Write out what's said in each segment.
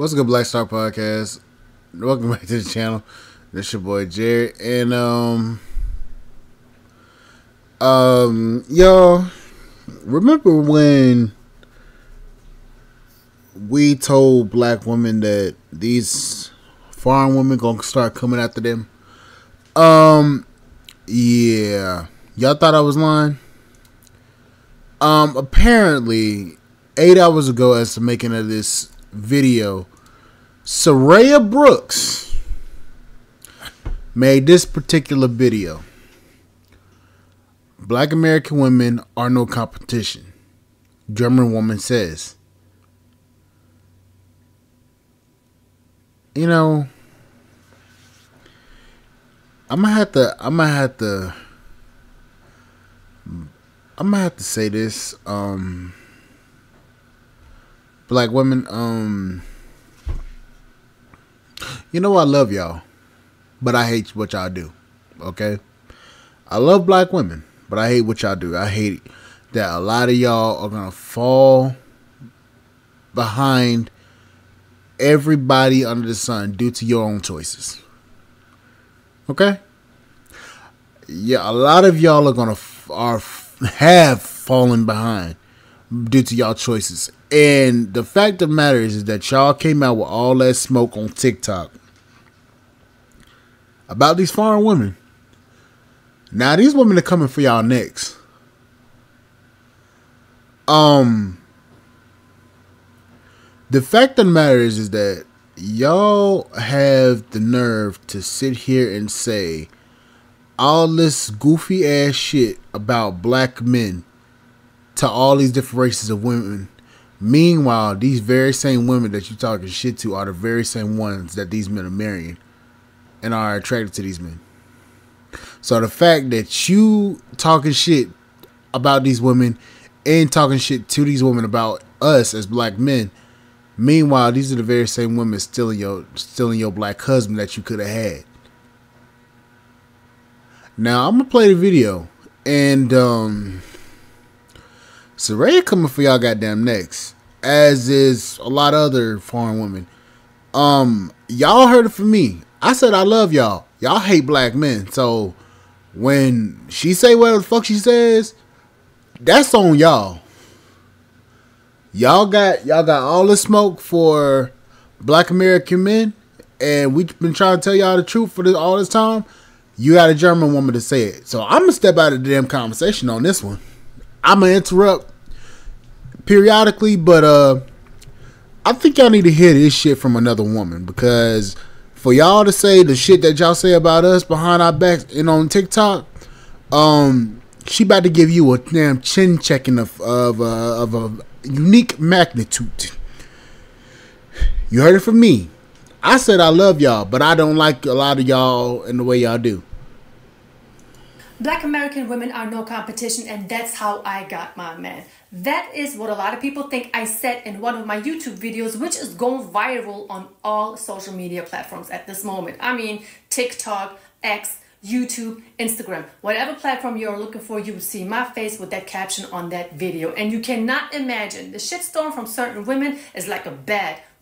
What's good, Black Star Podcast? Welcome back to the channel. This your boy Jared, and y'all remember when we told black women that these foreign women gonna start coming after them? Yeah, y'all thought I was lying. Apparently, 8 hours ago, as the making of this video, Suereyya Brooks made this particular video. Black American women are no competition, German woman says. You know, I'm gonna have to say this. Black women, you know I love y'all, but I hate what y'all do. Okay? I love black women, but I hate what y'all do. I hate that a lot of y'all are gonna fall behind everybody under the sun due to your own choices. Okay? Yeah, a lot of y'all are gonna have fallen behind due to y'all choices. And the fact of the matter is that y'all came out with all that smoke on TikTok about these foreign women. Now these women are coming for y'all next. The fact of the matter is that y'all have the nerve to sit here and say all this goofy ass shit about black men to all these different races of women. Meanwhile, these very same women that you talking shit to are the very same ones that these men are marrying and are attracted to these men. So the fact that you talking shit about these women and talking shit to these women about us as black men, meanwhile, these are the very same women stealing your black husband that you could have had. Now, I'm going to play the video. And, Suereyya coming for y'all goddamn next. As is a lot of other foreign women. Y'all heard it from me. I said I love y'all. Y'all hate black men. So, when she say whatever the fuck she says, that's on y'all. Y'all got all the smoke for black American men, and we've been trying to tell y'all the truth for all this time. You got a German woman to say it. So I'm gonna step out of the damn conversation on this one. I'm gonna interrupt periodically, but I think y'all need to hear this shit from another woman, because for y'all to say the shit that y'all say about us behind our backs and on TikTok, she about to give you a damn chin checking of a unique magnitude. You heard it from me. I said I love y'all, but I don't like a lot of y'all in the way y'all do. Black American women are no competition, and that's how I got my man. That is what a lot of people think I said in one of my YouTube videos, which is going viral on all social media platforms at this moment. I mean, TikTok, X, YouTube, Instagram, whatever platform you're looking for, you will see my face with that caption on that video. And you cannot imagine, the shitstorm from certain women is like a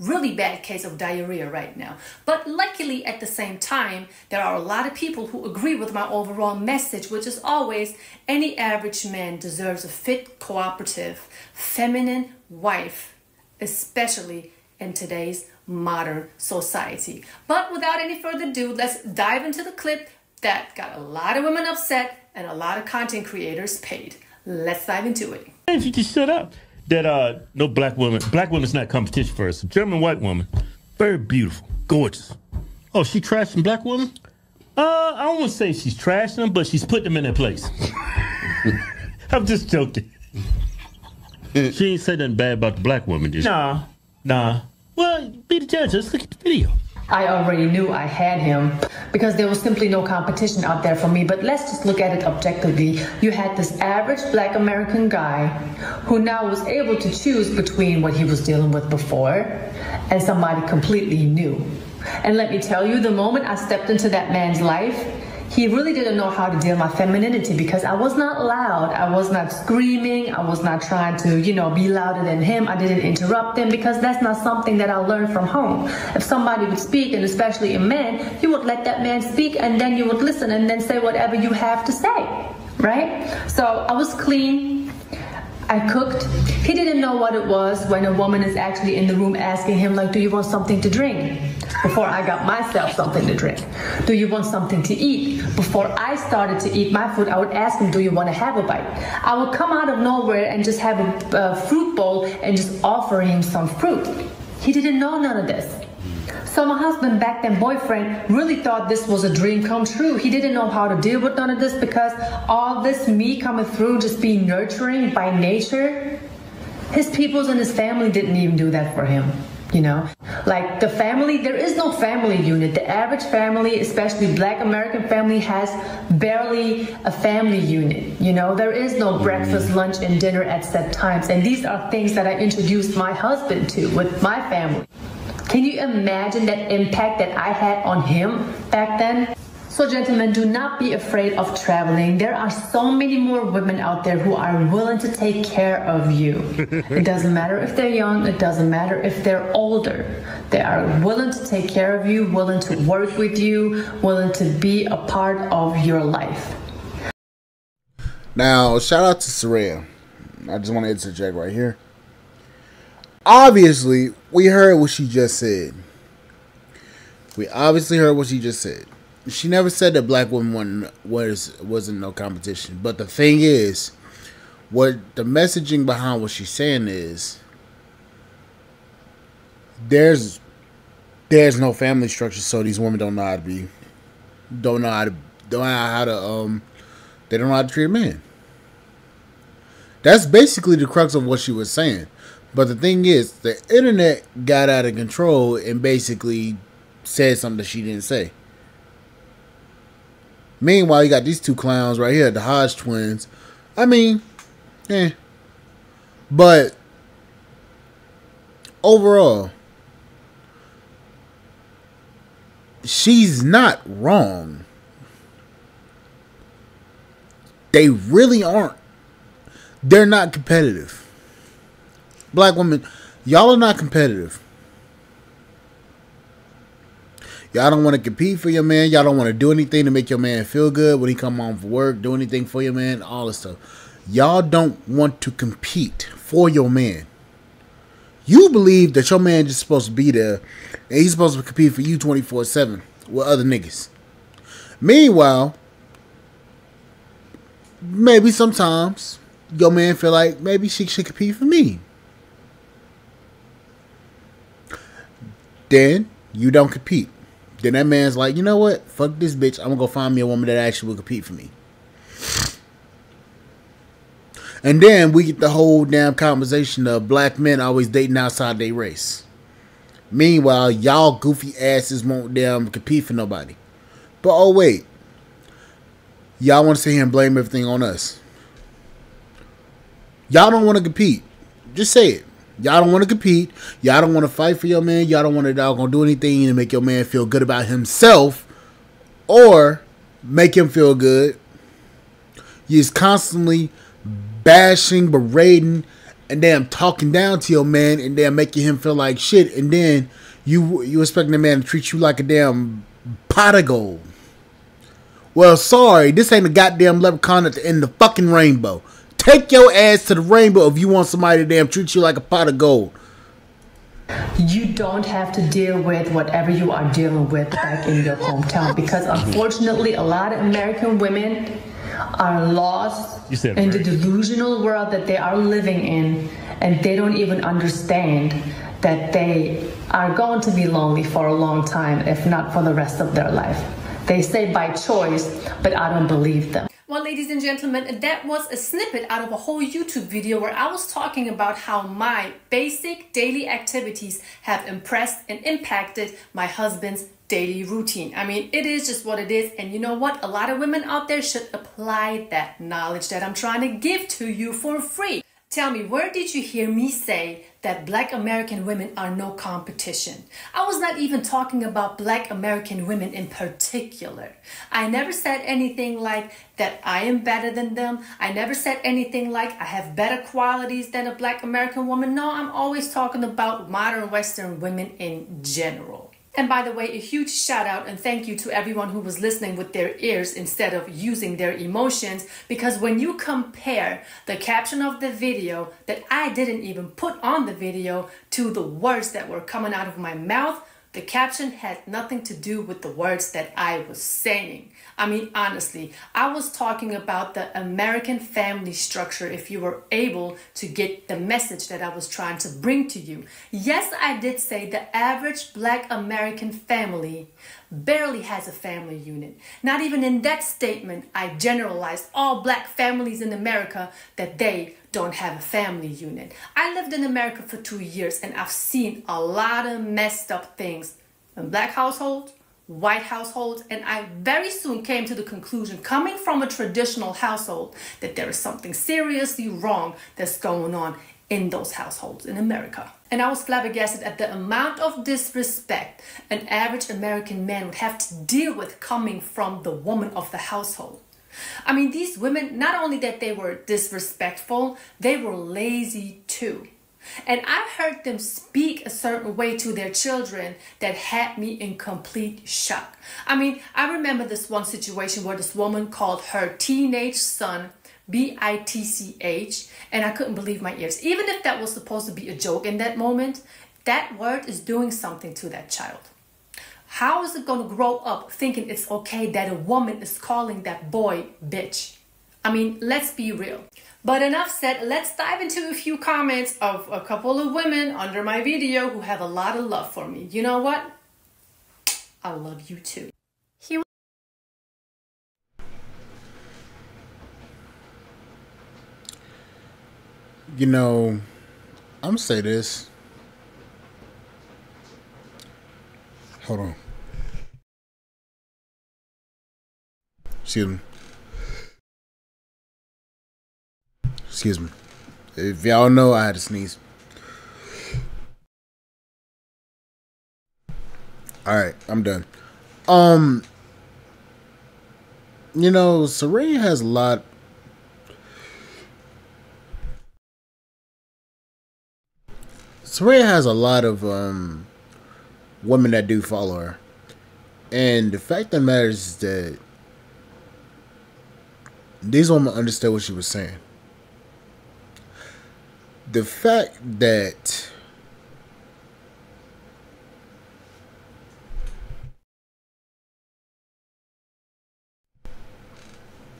really bad case of diarrhea right now. But luckily, at the same time, there are a lot of people who agree with my overall message, which is always any average man deserves a fit, cooperative, feminine wife, especially in today's modern society. But without any further ado, let's dive into the clip that got a lot of women upset and a lot of content creators paid. Let's dive into it. If you just shut up. That no black woman's not competition for us. A German white woman, very beautiful, gorgeous. Oh, she trashing black women? I don't want to say she's trashing them, but she's putting them in their place. I'm just joking. She ain't said nothing bad about the black woman, did she? Nah. Well, be the judge. Let's look at the video. I already knew I had him because there was simply no competition out there for me. But let's just look at it objectively. You had this average black American guy who now was able to choose between what he was dealing with before and somebody completely new. And let me tell you, the moment I stepped into that man's life, He really didn't know how to deal with my femininity because I was not loud. I was not screaming. I was not trying to, be louder than him. I didn't interrupt him because that's not something that I learned from home. If somebody would speak, and especially a man, you would let that man speak and then you would listen and then say whatever you have to say, right? So I was clean. I cooked. He didn't know what it was when a woman is actually in the room asking him, like, do you want something to drink? Before I got myself something to drink. Do you want something to eat? Before I started to eat my food, I would ask him, do you want to have a bite? I would come out of nowhere and just have a fruit bowl and just offer him some fruit. He didn't know none of this. So my husband, back then boyfriend, really thought this was a dream come true. He didn't know how to deal with none of this because all this me coming through, just being nurturing by nature, his peoples and his family didn't even do that for him. Like the family, there is no family unit. The average family, especially Black American family, has barely a family unit. There is no breakfast, lunch, and dinner at set times. And these are things that I introduced my husband to with my family. Can you imagine that impact that I had on him back then? So gentlemen, do not be afraid of traveling. There are so many more women out there who are willing to take care of you. It doesn't matter if they're young. It doesn't matter if they're older. They are willing to take care of you, willing to work with you, willing to be a part of your life. Now, shout out to Suereyya. I just want to interject right here. Obviously, we heard what she just said. She never said that black women wasn't no competition. But the thing is, what the messaging behind what she's saying is, there's no family structure, so these women don't know how to treat a man. That's basically the crux of what she was saying. But the thing is, the internet got out of control and basically said something that she didn't say. Meanwhile, you got these two clowns right here, the Hodge twins. But overall, she's not wrong. They really aren't. They're not competitive. Black women, y'all are not competitive. Y'all don't want to compete for your man. Y'all don't want to do anything to make your man feel good when he come home from work. Do anything for your man. All this stuff. Y'all don't want to compete for your man. You believe that your man just supposed to be there and he's supposed to compete for you 24/7 with other niggas. Meanwhile, maybe sometimes your man feel like maybe she should compete for me. Then you don't compete. Then that man's like, you know what? Fuck this bitch. I'm going to go find me a woman that actually will compete for me. And then we get the whole damn conversation of black men always dating outside their race. Meanwhile, y'all goofy asses won't damn compete for nobody. But oh wait. Y'all want to sit here and blame everything on us. Y'all don't want to compete. Just say it. Y'all don't want to compete. Y'all don't want to fight for your man. Y'all don't want to do anything to make your man feel good about himself or make him feel good. You're just constantly bashing, berating, and then talking down to your man and then making him feel like shit. And then you expecting the man to treat you like a damn pot of gold. Well, sorry. This ain't a goddamn leprechaun at the end of the fucking rainbow. Take your ass to the rainbow if you want somebody to damn treat you like a pot of gold. You don't have to deal with whatever you are dealing with back in your hometown because unfortunately a lot of American women are lost in the delusional world that they are living in, and they don't even understand that they are going to be lonely for a long time, if not for the rest of their life. They say by choice, but I don't believe them. Well, ladies and gentlemen, that was a snippet out of a whole YouTube video where I was talking about how my basic daily activities have impressed and impacted my husband's daily routine. I mean, it is just what it is. And you know what? A lot of women out there should apply that knowledge that I'm trying to give to you for free. Tell me, where did you hear me say that Black American women are no competition? I was not even talking about Black American women in particular. I never said anything like that I am better than them. I never said anything like I have better qualities than a Black American woman. No, I'm always talking about modern Western women in general. And by the way, a huge shout out and thank you to everyone who was listening with their ears instead of using their emotions. Because when you compare the caption of the video that I didn't even put on the video to the words that were coming out of my mouth, the caption had nothing to do with the words that I was saying. I mean, honestly, I was talking about the American family structure, if you were able to get the message that I was trying to bring to you. Yes, I did say the average Black American family barely has a family unit. Not even in that statement, I generalized all Black families in America that they don't have a family unit. I lived in America for 2 years and I've seen a lot of messed up things in Black households, white households, and I very soon came to the conclusion, coming from a traditional household, that there is something seriously wrong that's going on in those households in America. And I was flabbergasted at the amount of disrespect an average American man would have to deal with coming from the woman of the household. I mean, these women, not only that they were disrespectful, they were lazy too. And I heard them speak a certain way to their children that had me in complete shock. I mean, I remember this one situation where this woman called her teenage son bitch, and I couldn't believe my ears. Even if that was supposed to be a joke in that moment, that word is doing something to that child. How is it going to grow up thinking it's okay that a woman is calling that boy bitch? I mean, let's be real. But enough said, let's dive into a few comments of a couple of women under my video who have a lot of love for me. You know what? I love you too. You know, I'm gonna say this. Hold on. Excuse me. Excuse me. If y'all know, I had to sneeze. Alright, I'm done. You know, Suereyya has a lot. Suereyya has a lot of women that do follow her. And the fact that matters is that these women understood what she was saying. The fact that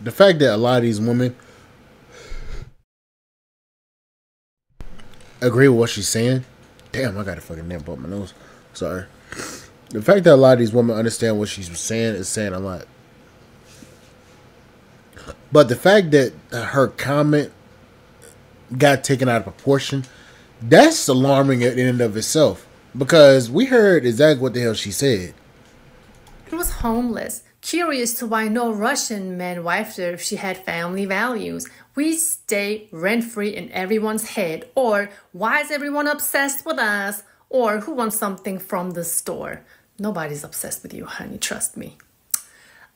a lot of these women agree with what she's saying. Damn, I got a fucking nip up my nose. Sorry. The fact that a lot of these women understand what she's saying is saying a lot. But the fact that her comment got taken out of proportion, that's alarming in and of itself. Because we heard exactly what the hell she said. She was homeless. Curious to why no Russian man wifed her if she had family values. We stay rent-free in everyone's head. Or why is everyone obsessed with us? Or who wants something from the store? Nobody's obsessed with you, honey, trust me.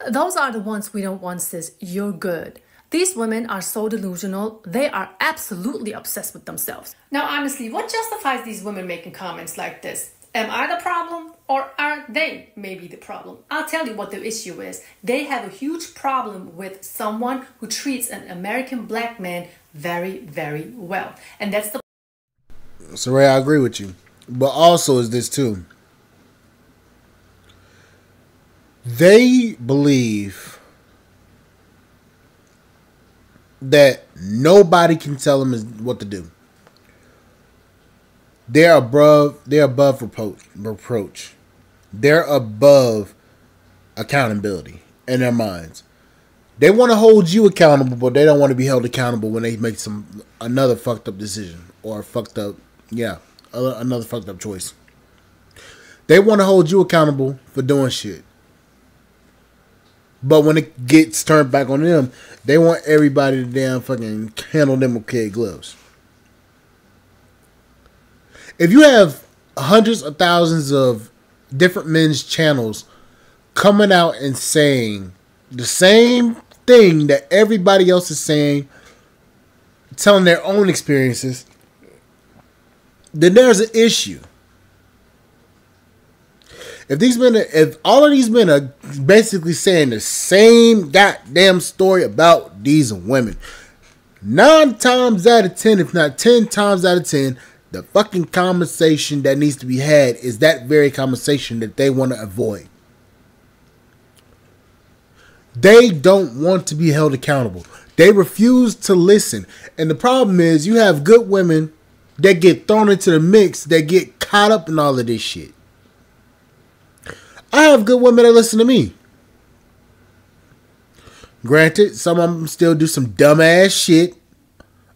Those are the ones we don't want, sis. You're good. These women are so delusional, they are absolutely obsessed with themselves. Now, honestly, what justifies these women making comments like this? Am I the problem or are they maybe the problem? I'll tell you what the issue is. They have a huge problem with someone who treats an American black man very, very well. And that's the... Suereyya, I agree with you. But also is this too. They believe that nobody can tell them what to do. They're above reproach. They're above accountability in their minds. They want to hold you accountable, but they don't want to be held accountable when they make another fucked up decision or another fucked up choice. They want to hold you accountable for doing shit. But when it gets turned back on them, they want everybody to damn fucking handle them with kid gloves. If you have hundreds of thousands of different men's channels coming out and saying the same thing that everybody else is saying, telling their own experiences, then there's an issue. If all of these men are basically saying the same goddamn story about these women, 9 times out of 10, if not 10 times out of 10, the fucking conversation that needs to be had is that very conversation that they want to avoid. They don't want to be held accountable. They refuse to listen. And the problem is you have good women that get thrown into the mix, that get caught up in all of this shit. I have good women that listen to me. Granted, some of them still do some dumbass shit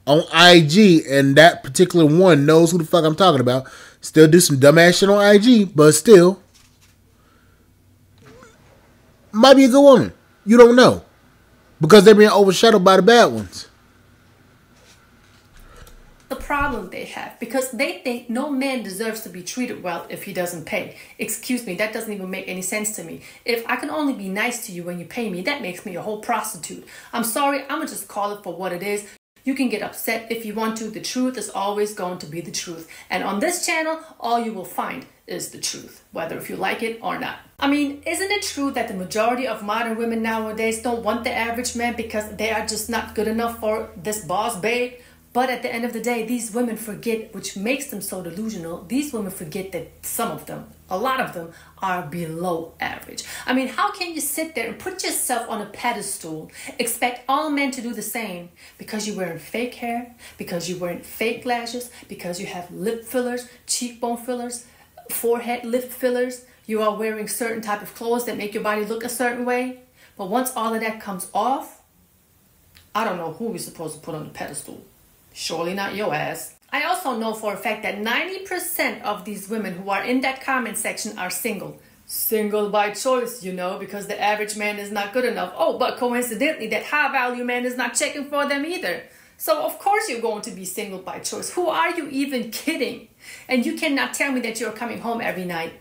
on IG, and that particular one knows who the fuck I'm talking about. Still do some dumbass shit on IG, but still might be a good woman. You don't know, because they're being overshadowed by the bad ones. The problem they have, because they think no man deserves to be treated well if he doesn't pay. Excuse me, that doesn't even make any sense to me. If I can only be nice to you when you pay me, that makes me a whole prostitute. I'm sorry, I'm gonna just call it for what it is. You can get upset if you want to. The truth is always going to be the truth. And on this channel, all you will find is the truth, whether if you like it or not. I mean, isn't it true that the majority of modern women nowadays don't want the average man because they are just not good enough for this boss babe? But at the end of the day, these women forget, which makes them so delusional, these women forget that some of them, a lot of them, are below average. I mean, how can you sit there and put yourself on a pedestal, expect all men to do the same, because you're wearing fake hair, because you're wearing fake lashes, because you have lip fillers, cheekbone fillers, forehead lip fillers, you are wearing certain type of clothes that make your body look a certain way. But once all of that comes off, I don't know who we're supposed to put on the pedestal. Surely not your ass. I also know for a fact that 90% of these women who are in that comment section are single. Single by choice, you know, because the average man is not good enough. Oh, but coincidentally, that high value man is not checking for them either. So of course you're going to be single by choice. Who are you even kidding? And you cannot tell me that you're coming home every night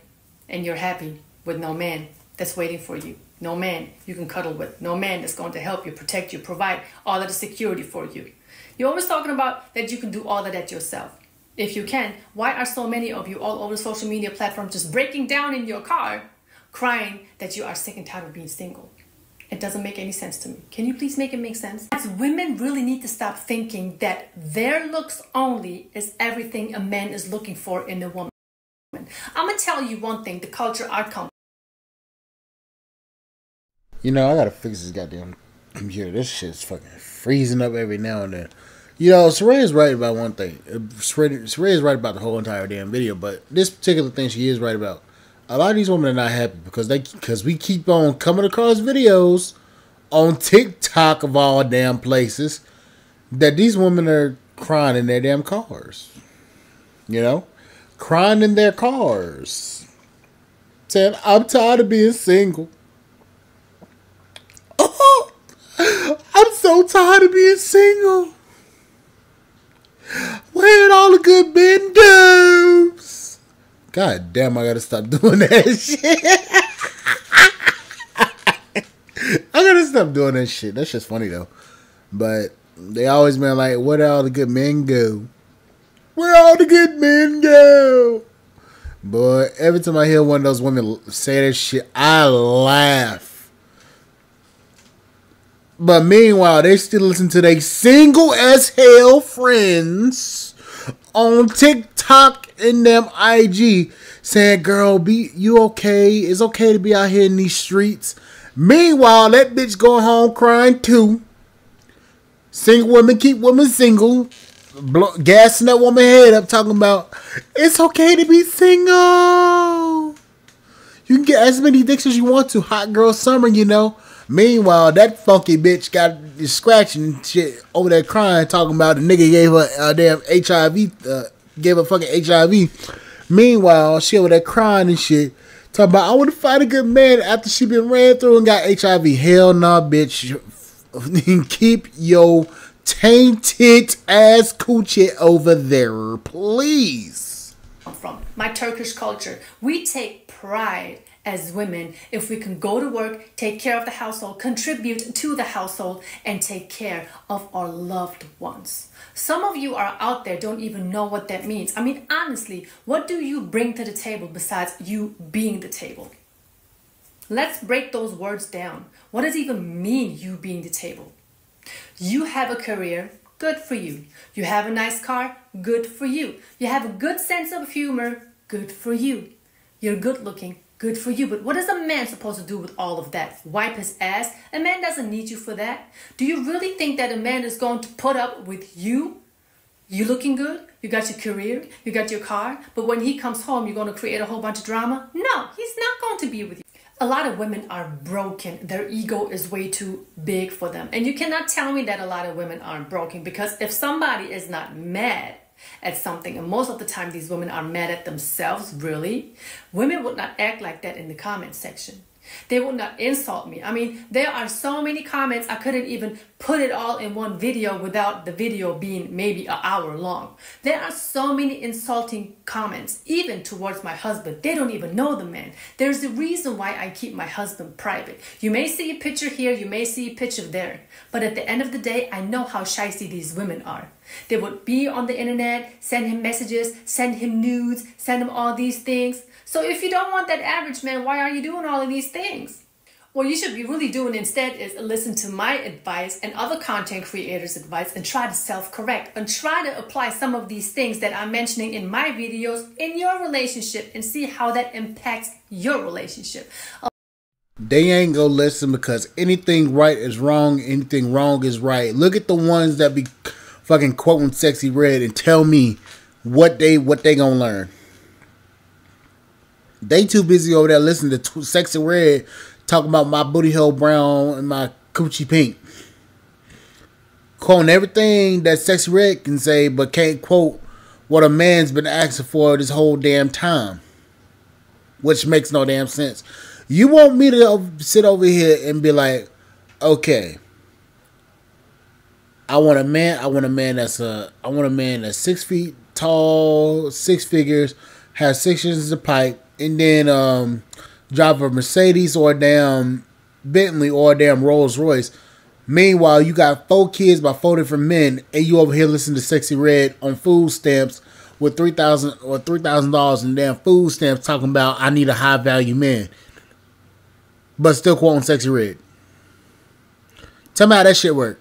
and you're happy with no man that's waiting for you. No man you can cuddle with. No man that's going to help you, protect you, provide all of the security for you. You're always talking about that you can do all of that yourself. If you can, why are so many of you all over social media platforms just breaking down in your car, crying that you are sick and tired of being single? It doesn't make any sense to me. Can you please make it make sense? As women really need to stop thinking that their looks only is everything a man is looking for in a woman. I'm going to tell you one thing, the culture our company. You know, I gotta fix this goddamn computer. This shit's fucking freezing up every now and then. You know, Suereyya's right about one thing. Suereyya's right about the whole entire damn video, but this particular thing she is right about. A lot of these women are not happy because we keep on coming across videos on TikTok of all damn places that these women are crying in their damn cars. You know? Crying in their cars. Saying, I'm tired of being single. Oh, I'm so tired of being single. Where did all the good men go? God damn, I gotta stop doing that shit. I gotta stop doing that shit. That shit's funny though. But they always been like, where did all the good men go? Where all the good men go? Boy, every time I hear one of those women say that shit, I laugh. But meanwhile, they still listen to their single as hell friends on TikTok and them IG saying, girl, you okay? It's okay to be out here in these streets. Meanwhile, that bitch going home crying too. Single women keep women single. Gassing that woman head up talking about, it's okay to be single. You can get as many dicks as you want to. Hot girl summer, you know. Meanwhile, that funky bitch got scratching shit over there crying, talking about the nigga gave her a damn HIV, gave her fucking HIV. Meanwhile, she over there crying and shit, talking about, I want to find a good man after she been ran through and got HIV. Hell nah, bitch. Keep your tainted ass coochie over there, please. from, my Turkish culture. We take pride as women if we can go to work, take care of the household, contribute to the household, and take care of our loved ones. Some of you are out there don't even know what that means. I mean, honestly, what do you bring to the table besides you being the table? Let's break those words down. What does it even mean, you being the table? You have a career, good for you. You have a nice car, good for you. You have a good sense of humor, good for you. You're good looking, good for you. But what is a man supposed to do with all of that? Wipe his ass? A man doesn't need you for that. Do you really think that a man is going to put up with you? You looking good? You got your career, you got your car, but when he comes home, you're going to create a whole bunch of drama? No, he's not going to be with you. A lot of women are broken. Their ego is way too big for them. And you cannot tell me that a lot of women aren't broken, because if somebody is not mad at something, and most of the time these women are mad at themselves, really, women would not act like that in the comment section. They would not insult me. I mean, there are so many comments, I couldn't even put it all in one video without the video being maybe an hour long. There are so many insulting comments, even towards my husband. They don't even know the man. There's a reason why I keep my husband private. You may see a picture here, you may see a picture there, but at the end of the day, I know how shysty these women are. They would be on the internet, send him messages, send him nudes, send him all these things. So if you don't want that average man, why are you doing all of these things? What you should be really doing instead is listen to my advice and other content creators' advice and try to self-correct and try to apply some of these things that I'm mentioning in my videos in your relationship and see how that impacts your relationship. They ain't gonna listen, because anything right is wrong, anything wrong is right. Look at the ones that be fucking quoting Sexy Red and tell me what they gonna learn. They too busy over there listening to Sexy Red talking about my booty hole brown and my coochie pink. Quoting everything that Sexy Red can say, but can't quote what a man's been asking for this whole damn time. Which makes no damn sense. You want me to sit over here and be like, okay, I want a man that's 6 feet tall, 6 figures, has 6 inches of pipe, and then drive a Mercedes or a damn Bentley or a damn Rolls Royce. Meanwhile, you got 4 kids by 4 different men, and you over here listening to Sexy Red on food stamps with $3,000 in damn food stamps, talking about I need a high value man, but still quoting Sexy Red. Tell me how that shit work.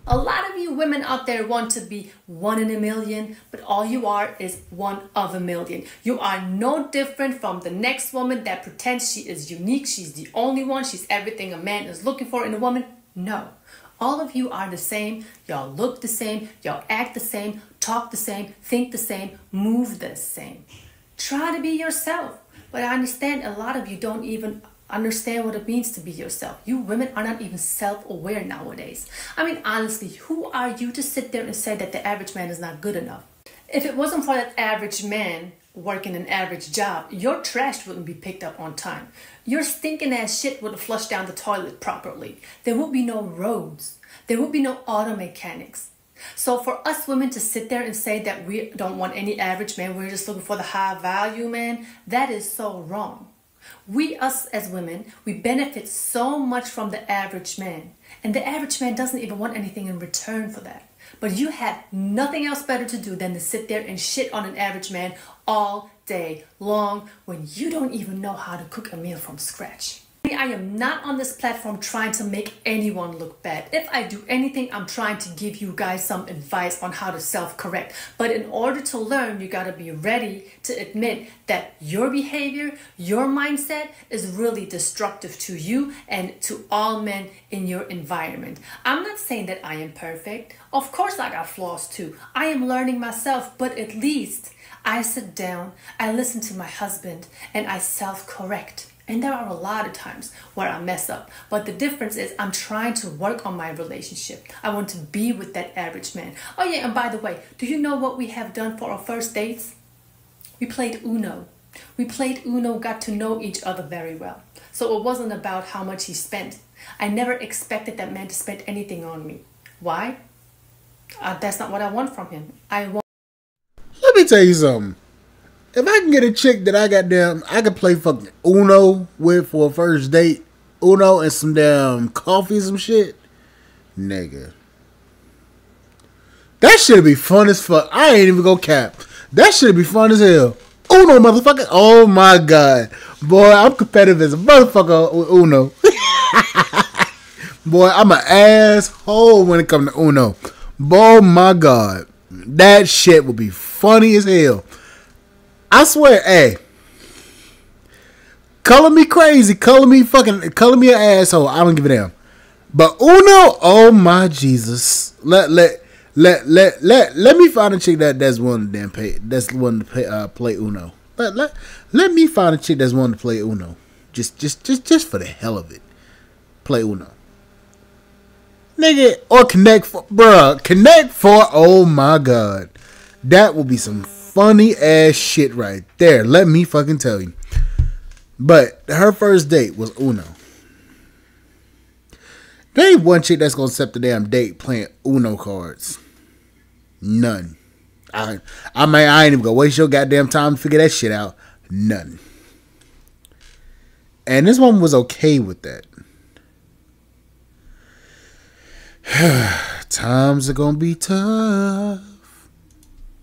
A lot of you women out there want to be 1 in a million, but all you are is 1 of a million. You are no different from the next woman that pretends she is unique, she's the only one, she's everything a man is looking for in a woman. No. All of you are the same, y'all look the same, y'all act the same, talk the same, think the same, move the same. Try to be yourself. But I understand a lot of you don't even understand what it means to be yourself. You women are not even self-aware nowadays. I mean, honestly, who are you to sit there and say that the average man is not good enough? If it wasn't for that average man working an average job, your trash wouldn't be picked up on time. Your stinking ass shit wouldn't flush down the toilet properly. There would be no roads. There would be no auto mechanics. So for us women to sit there and say that we don't want any average man, we're just looking for the high value man, that is so wrong. Us as women, we benefit so much from the average man. And the average man doesn't even want anything in return for that. But you have nothing else better to do than to sit there and shit on an average man all day long when you don't even know how to cook a meal from scratch. I am not on this platform trying to make anyone look bad. If I do anything, I'm trying to give you guys some advice on how to self-correct. But in order to learn, you gotta be ready to admit that your behavior, your mindset is really destructive to you and to all men in your environment. I'm not saying that I am perfect. Of course I got flaws too. I am learning myself, but at least I sit down, I listen to my husband, and I self-correct. And there are a lot of times where I mess up. But the difference is I'm trying to work on my relationship. I want to be with that average man. Oh yeah, and by the way, do you know what we have done for our first dates? We played Uno. We played Uno, got to know each other very well. So it wasn't about how much he spent. I never expected that man to spend anything on me. Why? That's not what I want from him. Let me tell you something. If I can get a chick that I can play fucking Uno with for a first date, Uno and some damn coffee, some shit, nigga. That should be fun as fuck. I ain't even go cap. That should be fun as hell. Uno, motherfucker. Oh my god. Boy, I'm competitive as a motherfucker with Uno. Boy, I'm an asshole when it comes to Uno. Boy, my god. That shit would be funny as hell. I swear, hey. Color me crazy. Color me an asshole. I don't give a damn. But Uno, oh my Jesus. Let me find a chick that's willing to play Uno. Let me find a chick that's willing to play Uno. Just for the hell of it. Play Uno. Nigga, or Connect 4, bruh. Connect 4, oh my god. That will be some funny ass shit right there. Let me fucking tell you. But her first date was Uno. There ain't one chick that's gonna accept the damn date playing Uno cards. None. I ain't even gonna waste your goddamn time to figure that shit out. None. And this one was okay with that. Times are gonna be tough.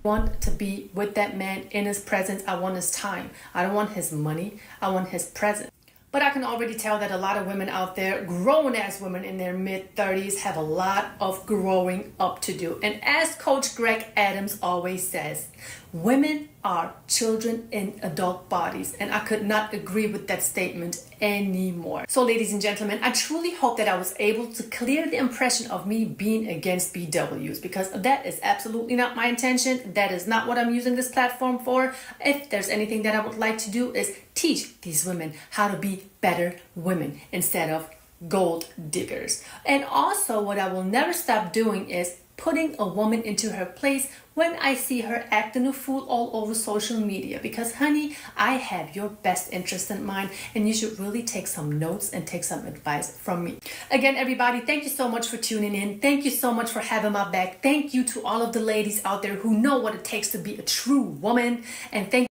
Want to be with that man in his presence. I want his time. I don't want his money. I want his presence. But I can already tell that a lot of women out there, grown-ass women in their mid-30s, have a lot of growing up to do. And as Coach Greg Adams always says, women are children in adult bodies. And I could not agree with that statement anymore. So ladies and gentlemen, I truly hope that I was able to clear the impression of me being against BWs, because that is absolutely not my intention. That is not what I'm using this platform for. If there's anything that I would like to do is teach these women how to be better women instead of gold diggers. And also what I will never stop doing is putting a woman into her place when I see her acting a fool all over social media. Because honey, I have your best interest in mind, and you should really take some notes and take some advice from me. Again, everybody, thank you so much for tuning in. Thank you so much for having my back. Thank you to all of the ladies out there who know what it takes to be a true woman. And thank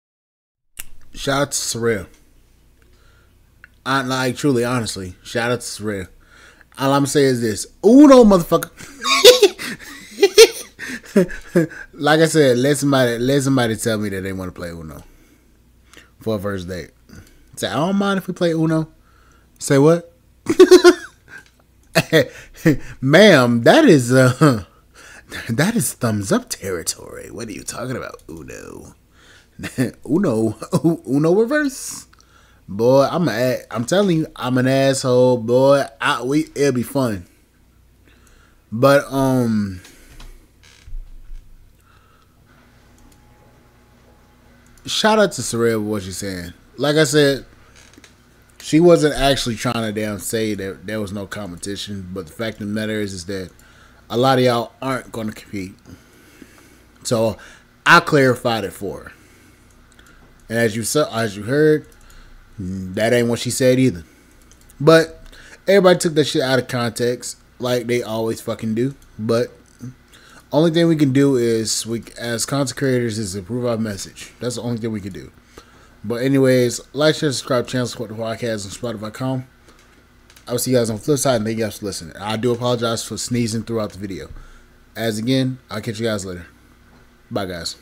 Shout out to Suereyya. Like, truly, honestly, shout out to Suereyya. All I'm saying is this. Uno, motherfucker. Like I said, let somebody tell me that they want to play Uno for a first date. Say, I don't mind if we play Uno. Say what? Ma'am, that is thumbs up territory. What are you talking about, Uno? Uno reverse. Boy, I'm telling you, I'm an asshole, boy. It'll be fun. But shout out to Suereyya for what she's saying. Like I said, she wasn't actually trying to damn say that there was no competition, but the fact of the matter is that a lot of y'all aren't going to compete. So I clarified it for her. And as you heard, that ain't what she said either. But everybody took that shit out of context, like they always fucking do. But only thing we can do is, as content creators, is improve our message. That's the only thing we can do. But anyways, like, share, subscribe, channel, support the podcast on Spotify.com. I will see you guys on the flip side, and thank you guys for listening. I do apologize for sneezing throughout the video. As again, I'll catch you guys later. Bye, guys.